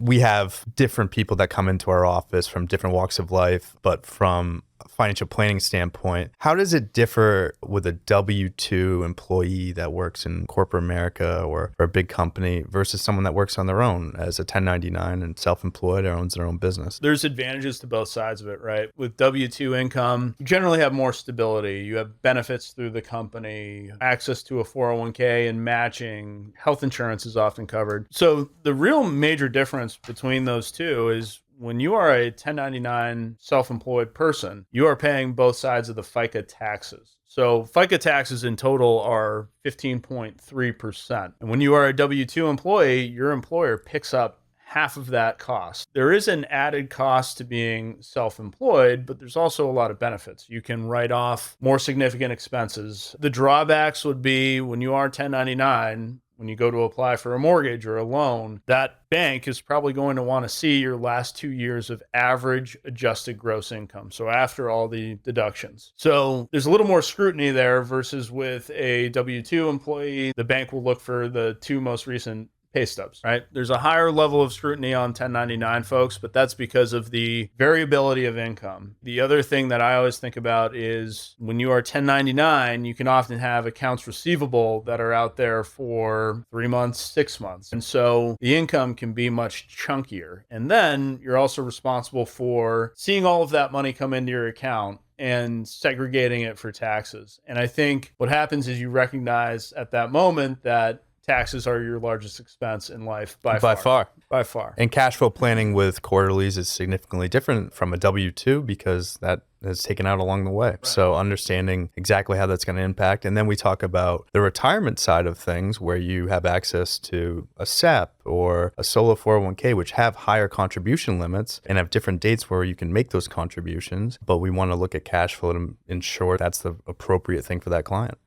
we have different people that come into our office from different walks of life, but from a financial planning standpoint, how does it differ with a W-2 employee that works in corporate America or for a big company versus someone that works on their own as a 1099 and self-employed or owns their own business? There's advantages to both sides of it, right? With W-2 income, you generally have more stability. You have benefits through the company, access to a 401k and matching. Health insurance is often covered. So the real major difference between those two is when you are a 1099 self-employed person, you are paying both sides of the FICA taxes. So FICA taxes in total are 15.3%. And when you are a W-2 employee, your employer picks up half of that cost. There is an added cost to being self-employed, but there's also a lot of benefits. You can write off more significant expenses. The drawbacks would be when you are 1099, when you go to apply for a mortgage or a loan, that bank is probably going to want to see your last 2 years of average adjusted gross income. So after all the deductions. So there's a little more scrutiny there versus with a W-2 employee. The bank will look for the 2 most recent pay stubs, right? There's a higher level of scrutiny on 1099 folks, but that's because of the variability of income. The other thing that I always think about is when you are 1099, you can often have accounts receivable that are out there for 3 months, 6 months. And so the income can be much chunkier. And then you're also responsible for seeing all of that money come into your account and segregating it for taxes. And I think what happens is you recognize at that moment that taxes are your largest expense in life by far. By far. And cash flow planning with quarterlies is significantly different from a W-2 because that is taken out along the way. Right. So understanding exactly how that's going to impact. And then we talk about the retirement side of things where you have access to a SEP or a solo 401k, which have higher contribution limits and have different dates where you can make those contributions. But we want to look at cash flow to ensure that's the appropriate thing for that client.